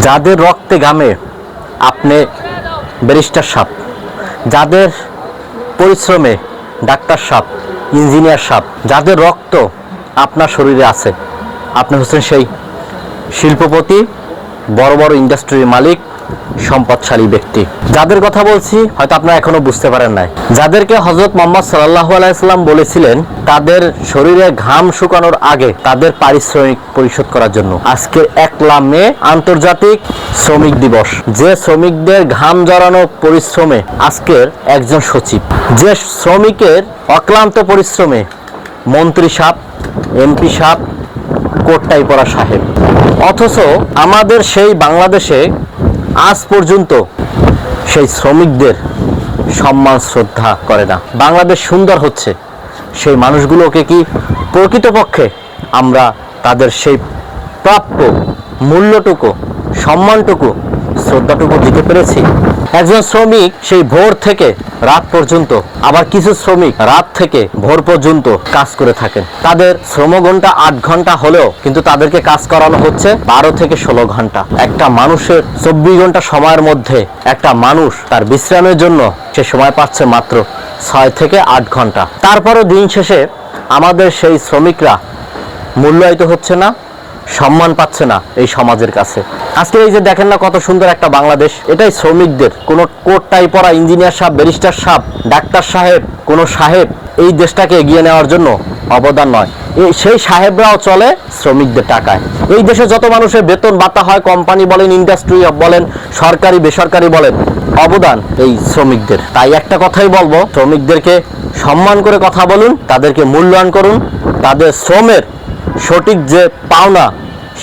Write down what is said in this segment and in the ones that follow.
যাদের রক্তে ঘামে আপনি ব্যারিস্টার সাহেব, যাদের পরিশ্রমে ডাক্তার সাহেব, ইঞ্জিনিয়ার সাহেব, যাদের রক্ত আপনার শরীরে আছে, আপনি হচ্ছেন সেই শিল্পপতি, বড় বড় ইন্ডাস্ট্রির মালিক, সম্পদশালী ব্যক্তি। যাদের কথা বলছি হয়তো আপনারা এখনো বুঝতে পারেন নাই, যাদেরকে হযরত মুহাম্মদ সাল্লাল্লাহু আলাইহি সাল্লাম বলেছিলেন তাদের শরীরে ঘাম শুকানোর আগে তাদের পারিশ্রমিক পরিশোধ করার জন্য। আজকে 1 মে আন্তর্জাতিক শ্রমিক দিবস। যে শ্রমিকদের ঘাম ঝরানো পরিশ্রমে আজকের একজন সচিব, যে শ্রমিকের অক্লান্ত পরিশ্রমে মন্ত্রী সাহেব, এমপি সাহেব, কোটটাই পরা সাহেব, অথচ আমাদের সেই বাংলাদেশে আজ পর্যন্ত সেই শ্রমিকদের সম্মান শ্রদ্ধা করে না। বাংলাদেশ সুন্দর হচ্ছে, সেই মানুষগুলোকে কি প্রকৃতপক্ষে আমরা তাদের সেই প্রাপ্য মূল্যটুকু, সম্মানটুকু, শ্রদ্ধাটুকু দিতে পেরেছি? একজন শ্রমিক সেই ভোর থেকে রাত পর্যন্ত, আবার কিছু শ্রমিক রাত থেকে ভোর পর্যন্ত কাজ করে থাকেন। তাদের শ্রমঘণ্টা 8 ঘন্টা হলেও কিন্তু তাদেরকে কাজ করানো হচ্ছে 12 থেকে 16 ঘন্টা। একটা মানুষের 24 ঘন্টা সময়ের মধ্যে একটা মানুষ তার বিশ্রামের জন্য সে সময় পাচ্ছে মাত্র 6 থেকে 8 ঘন্টা। তারপরও দিন শেষে আমাদের সেই শ্রমিকরা মূল্যায়িত হচ্ছে না, সম্মান পাচ্ছে না এই সমাজের কাছে। আজকে এই যে দেখেন না কত সুন্দর একটা বাংলাদেশ, এটাই শ্রমিকদের। কোনো কোট টাই পরা ইঞ্জিনিয়ার সাহেব, ব্যারিস্টার সাহেব, ডাক্তার সাহেব, কোনো সাহেব এই দেশটাকে এগিয়ে নেওয়ার জন্য অবদান নয়। সেই সাহেবরাও চলে শ্রমিকদের টাকায়। এই দেশে যত মানুষের বেতন ভাতা হয়, কোম্পানি বলেন, ইন্ডাস্ট্রি বলেন, সরকারি বেসরকারি বলেন, অবদান এই শ্রমিকদের। তাই একটা কথাই বলবো, শ্রমিকদেরকে সম্মান করে কথা বলুন, তাদেরকে মূল্যায়ন করুন, তাদের শ্রমের সঠিক যে পাওনা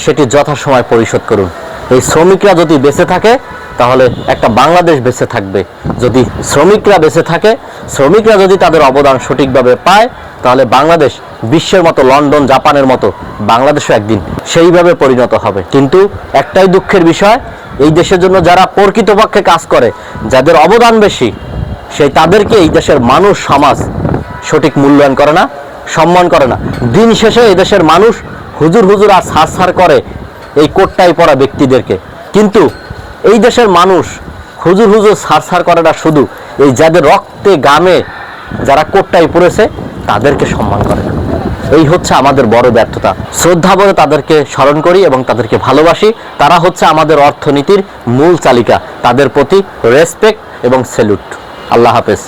সেটি যথাসময় পরিশোধ করুন। এই শ্রমিকরা যদি বেঁচে থাকে তাহলে একটা বাংলাদেশ বেঁচে থাকবে। যদি শ্রমিকরা বেঁচে থাকে, শ্রমিকরা যদি তাদের অবদান সঠিকভাবে পায়, তাহলে বাংলাদেশ বিশ্বের মতো, লন্ডন, জাপানের মতো বাংলাদেশও একদিন সেইভাবে পরিণত হবে। কিন্তু একটাই দুঃখের বিষয়, এই দেশের জন্য যারা প্রকৃতপক্ষে কাজ করে, যাদের অবদান বেশি, সেই তাদেরকে এই দেশের মানুষ, সমাজ সঠিক মূল্যায়ন করে না, সম্মান করে না। দিন শেষে এই দেশের মানুষ হুজুর হুজুর আর ছাড় করে এই কোটটাই পরা ব্যক্তিদেরকে। কিন্তু এই দেশের মানুষ হুজুর হুজুর ছাড় করে না, শুধু এই যাদের রক্তে ঘামে যারা কোটটাই পরেছে তাদেরকে সম্মান করে না। এই হচ্ছে আমাদের বড় ব্যর্থতা। শ্রদ্ধা ভরে তাদেরকে স্মরণ করি এবং তাদেরকে ভালোবাসি। তারা হচ্ছে আমাদের অর্থনীতির মূল চালিকা। তাদের প্রতি রেসপেক্ট এবং স্যালুট। আল্লাহ হাফেজ।